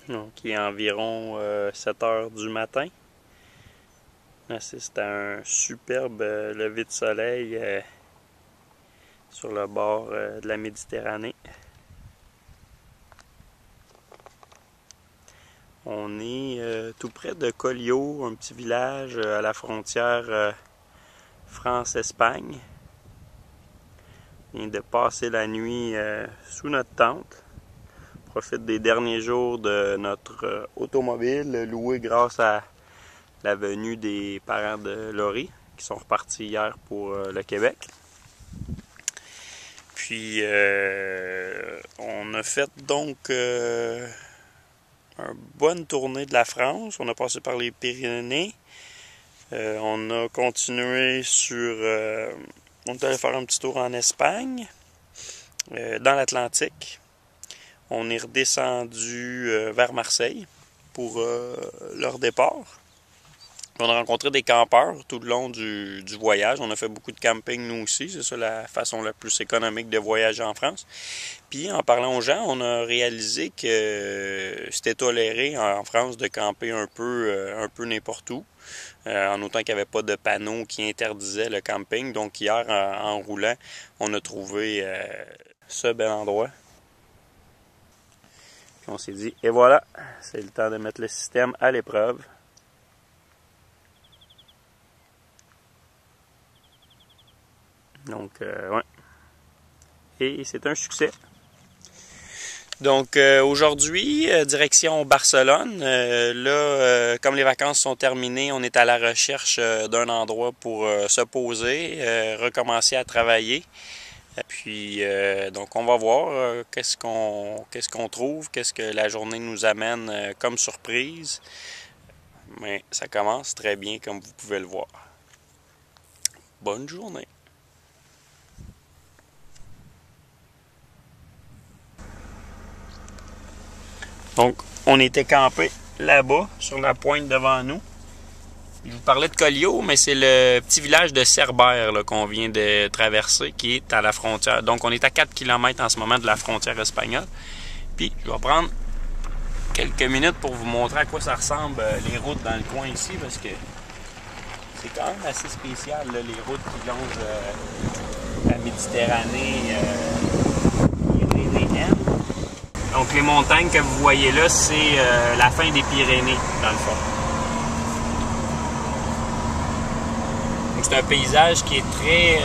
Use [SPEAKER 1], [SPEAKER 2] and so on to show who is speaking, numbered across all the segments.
[SPEAKER 1] Donc il est environ 7 heures du matin. On assiste à un superbe lever de soleil sur le bord de la Méditerranée. On est tout près de Collioure, un petit village à la frontière France-Espagne. On vient de passer la nuit sous notre tente. On profite des derniers jours de notre automobile louée grâce à la venue des parents de Laurie qui sont repartis hier pour le Québec. Puis on a fait donc une bonne tournée de la France. On a passé par les Pyrénées. On a continué sur... on est allé faire un petit tour en Espagne, dans l'Atlantique. On est redescendu vers Marseille pour leur départ. On a rencontré des campeurs tout le long du voyage. On a fait beaucoup de camping nous aussi. C'est ça la façon la plus économique de voyager en France. Puis en parlant aux gens, on a réalisé que c'était toléré en France de camper un peu n'importe où. En autant qu'il n'y avait pas de panneau qui interdisait le camping. Donc hier, en roulant, on a trouvé ce bel endroit. Puis on s'est dit, et voilà, c'est le temps de mettre le système à l'épreuve. Donc, ouais. Et c'est un succès. Donc, aujourd'hui, direction Barcelone. Comme les vacances sont terminées, on est à la recherche d'un endroit pour se poser, recommencer à travailler. Puis, donc, on va voir qu'est-ce qu'on trouve, qu'est-ce que la journée nous amène comme surprise. Mais ça commence très bien, comme vous pouvez le voir. Bonne journée! Donc, on était campé là-bas, sur la pointe devant nous. Je vous parlais de Collioure, mais c'est le petit village de Cerbère qu'on vient de traverser, qui est à la frontière. Donc, on est à 4 km en ce moment de la frontière espagnole. Puis, je vais prendre quelques minutes pour vous montrer à quoi ça ressemble les routes dans le coin ici, parce que c'est quand même assez spécial, là, les routes qui longent la Méditerranée pyrénéenne. Donc les montagnes que vous voyez là, c'est la fin des Pyrénées, dans le fond. Donc c'est un paysage qui est très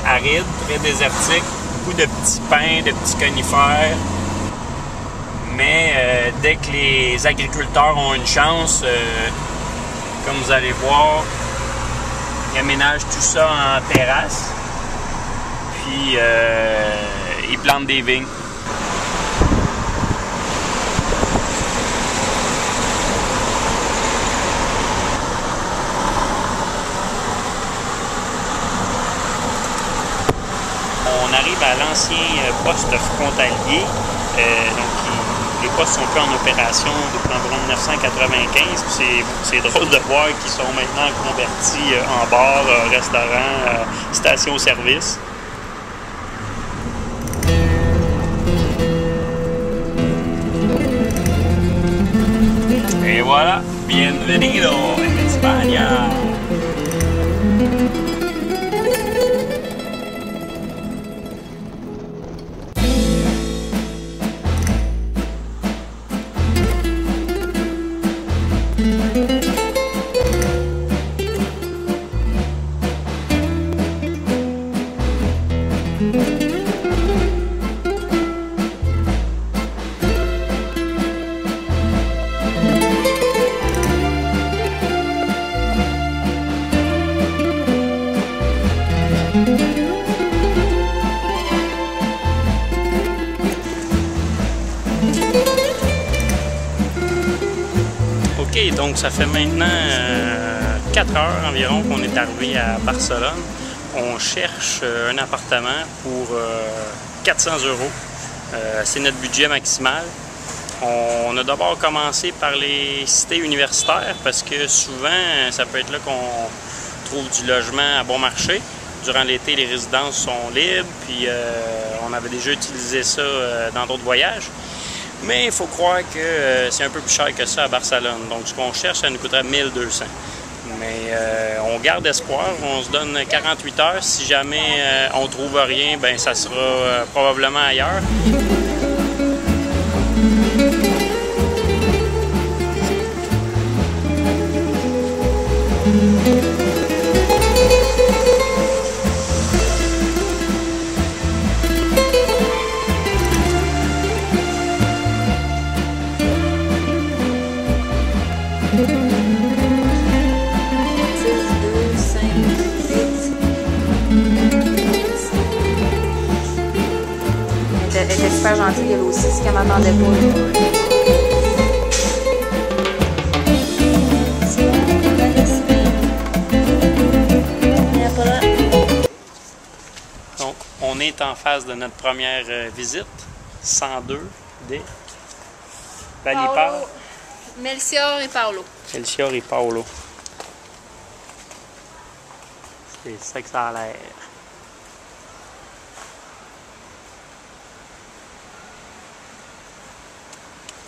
[SPEAKER 1] aride, très désertique, beaucoup de petits pins, de petits conifères. Mais dès que les agriculteurs ont une chance, comme vous allez voir, ils aménagent tout ça en terrasse. Puis ils plantent des vignes. On arrive à l'ancien poste frontalier. Les postes sont plus en opération depuis environ 1995. C'est drôle de voir qu'ils sont maintenant convertis en bar, restaurant, station-service. Et voilà, bienvenido en España. OK, donc ça fait maintenant 4 heures environ qu'on est arrivé à Barcelone. On cherche un appartement pour 400 €. C'est notre budget maximal. On a d'abord commencé par les cités universitaires parce que souvent, ça peut être là qu'on trouve du logement à bon marché. Durant l'été, les résidences sont libres, puis on avait déjà utilisé ça dans d'autres voyages. Mais il faut croire que c'est un peu plus cher que ça à Barcelone. Donc ce qu'on cherche, ça nous coûterait 1200. Mais on garde espoir, on se donne 48 heures. Si jamais on trouve rien, ben ça sera probablement ailleurs.
[SPEAKER 2] Elle était super gentille, elle aussi, ce qu'elle m'attendait pas.
[SPEAKER 1] Donc, on est en phase de notre première visite, 102 des Valipar.
[SPEAKER 2] Melchior et Paolo.
[SPEAKER 1] Melchior et Paolo. C'est ça que ça a l'air.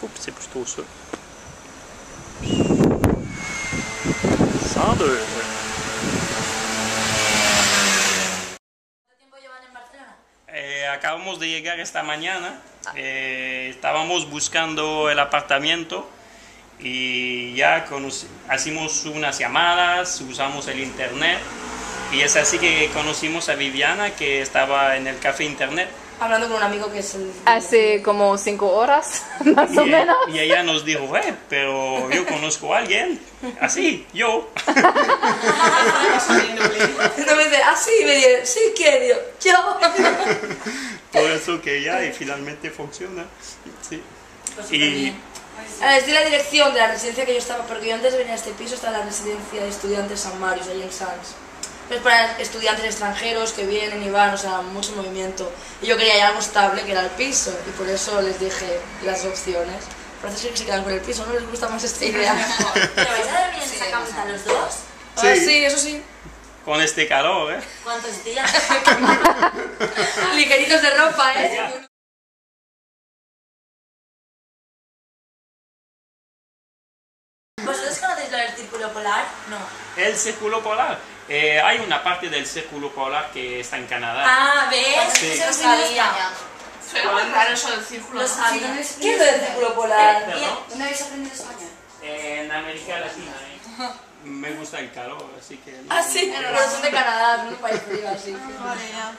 [SPEAKER 1] Oups, c'est plutôt ça. 102. Acabamos de llegar esta mañana. Estábamos buscando el apartamento y ya hicimos unas llamadas, usamos el internet y es así que conocimos a Viviana, que estaba en el café internet.
[SPEAKER 3] Hablando con un amigo que es el...
[SPEAKER 2] Hace como 5 horas, más o menos.
[SPEAKER 1] Y ella nos dijo, pero yo conozco a alguien, así, yo.
[SPEAKER 3] No me dice, así, me dice, sí, ¿qué? Digo, yo.
[SPEAKER 1] Por eso que ya, y finalmente funciona. Sí. Y...
[SPEAKER 3] Les di la dirección de la residencia que yo estaba, porque yo antes de venir a este piso estaba en la residencia de estudiantes San Marius, allí en Sants. Es para estudiantes extranjeros que vienen y van, o sea, mucho movimiento. Y yo quería ya algo estable, que era el piso, y por eso les dije las opciones. Parece que se quedan con el piso, ¿no les gusta más esta idea?
[SPEAKER 4] ¿Pero vais a dormir en esa camita los dos?
[SPEAKER 3] Sí. Sí, eso sí.
[SPEAKER 1] Con este calor,
[SPEAKER 4] ¿Cuántos días?
[SPEAKER 3] Ligeritos de ropa,
[SPEAKER 4] ¿Vosotros conocéis lo del círculo polar? No.
[SPEAKER 1] El círculo polar. Hay una parte del círculo polar que está en Canadá.
[SPEAKER 4] Ah, ¿ves?
[SPEAKER 1] Sí.
[SPEAKER 4] Eso lo sabía.
[SPEAKER 5] Pero es raro eso del círculo.
[SPEAKER 4] Lo sabía.
[SPEAKER 3] ¿Qué es lo del círculo polar?
[SPEAKER 4] ¿Dónde habéis aprendido español?
[SPEAKER 1] En América Latina. Me gusta el calor, así que...
[SPEAKER 3] Ah, sí, pero son de Canadá, es un país frío, así.
[SPEAKER 5] Vale, ya.